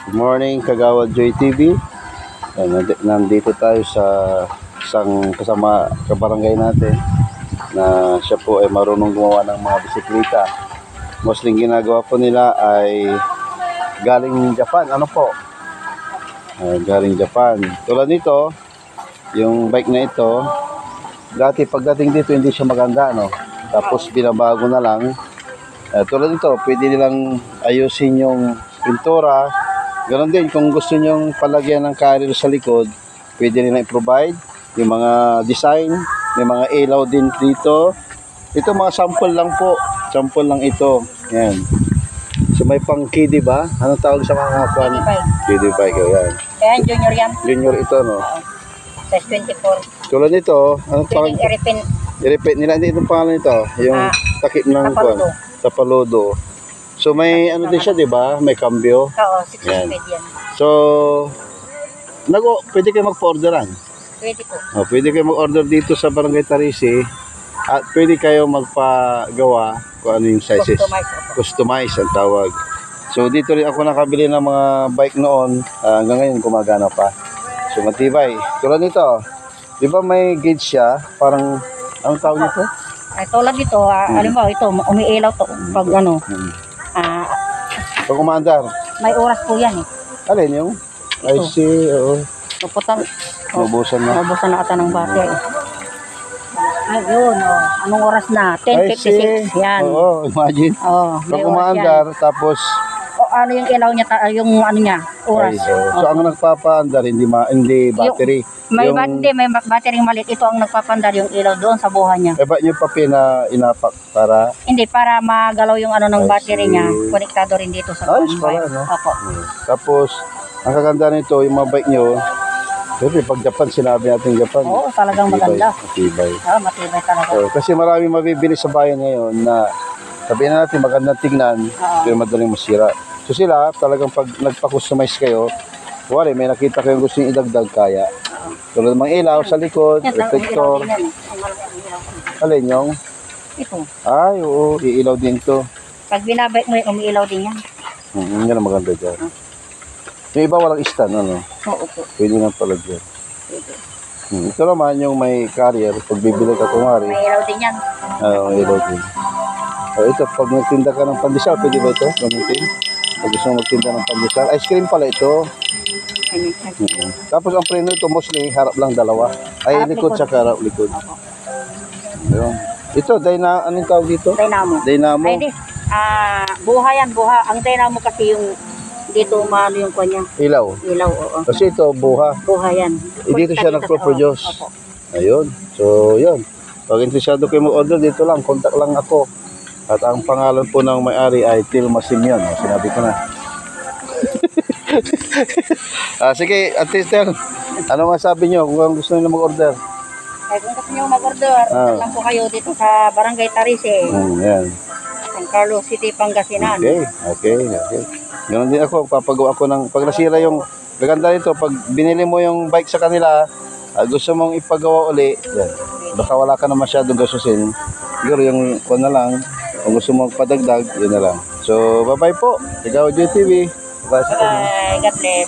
Good morning, Kagawad Joy TV. Nandito tayo sa isang kasama kabarangay natin na siya po ay marunong gumawa ng mga bisikleta. Mostly ginagawa po nila ay galing Japan. Ano po? Galing Japan. Tulad nito, yung bike na ito, dati pagdating dito hindi siya maganda, no? Tapos binabago na lang. Tulad nito, pwede nilang ayusin yung pintura. Ganon din, kung gusto nyong palagyan ng carrier sa likod, pwede nila i-provide yung mga design, may mga ilaw din dito. Ito mga sample lang po, sample lang ito. Yan. So may pang kiddie ba? Anong tawag sa mga kwan? Kiddie bike. Yan. Ayan, junior yan. Junior ito, no? Size 24. Tulad nito, anong tawag? Pwedeng i-repaint. I-repeat nila, hindi itong pangalan nito. Yung takip ng kwan. Tapalodo. So may ano din siya, di ba? May cambio. Oo, 6 Yan. speed yan. So, pwede kayo magpa-orderan. Pwede po. Pwede kayo mag-order dito sa Barangay Tarisi at pwede kayo magpagawa kung ano yung sizes. Customize ang tawag. So, dito rin ako nakabili ng mga bike noon. Hanggang ngayon, gumagana pa. So, matibay. Tulad nito, di ba may gauge siya? Parang, anong tawag nito? Ay, tulad dito, alam mo, ito, umiilaw to. Pag ano, Pag umandar. may oras po yan eh. Alin yung? I see, oo. Puputang, Naubusan na. naubusan na ata ng battery. Ay, yun, oh. Anong oras na? I see. 10:56. Yan. Oo, imagine. Oh, may Pag oras yan. umaandar, tapos O, ano yung ilaw niya, yung ano niya, oras. so ang nagpapaandar hindi battery. May, yung, may battery maliit. Ito ang nagpapandar yung ilaw doon sa buhay niya. ba't nyo pa inapak para? Hindi, para magalaw yung ano ng I battery see. niya. Konektado rin dito sa Ayos pala, no? Opo. Tapos, ang kaganda nito, yung mga bike nyo, siyempre, pag Japan, sinabi natin Japan. Oo, talagang maganda. Matibay. Matibay talaga. So, kasi marami mabibili sa bayan ngayon na sabihin na natin magandang tignan, pero madaling masira. So sila, talagang pag nagpa-customize kayo, wala, may nakita kayong gusto yung idagdag, kaya. Tulad ng mga ilaw sa likod, reflector. Alin yung? Ito. Ay, oo, iilaw din to. Pag binabike mo, umiilaw din yan. Yan ang maganda dyan. Yung iba walang stand, ano? Oo po. Pwede nang palagyan. Ito naman yung may carrier, pag bibili ka kumari. May ilaw din yan. May ilaw din. Ito, pag nagtinda ka ng pandesal, pwede ba ito? Gamitin? Pag gusto mo magtinda ng pandesal. Ice cream pala ito. Tapos ang preno ito, mostly, harap lang dalawa. Ay, Harap, likod likod. sa harap, likod. Ayun. Ito, anong tawag dito? Dynamo. Dynamo. Ay, di. Buha yan, buha. Ang dynamo kasi yung dito umano yung kanya. Ilaw. Ilaw, oo. Kasi ito, buha. Buha yan. Dito siya nagpo-produce. Opo. Ayun. So, yun. Pag interesado kayo mag-order, dito lang. Contact lang ako. At ang pangalan po ng may-ari ay Tilma Simeon. Sinabi ko na. Sige, at least ano masabi nyo kung gusto nyo mag-order? Ay, kung gusto nyo mag-order, lang po kayo dito sa Barangay Tarisi. Yan. San Carlos City, Pangasinan. Okay. Ganun din ako, papagawa ako ng, pag nasira yung, maganda nito, pag binili mo yung bike sa kanila, gusto mong ipagawa uli, yan. Baka wala ka na masyadong gasusin, siguro yung na lang, kung gusto mong padagdag, yun na lang. So, bye-bye po. Kagawad Joy TV. Bye. God bless.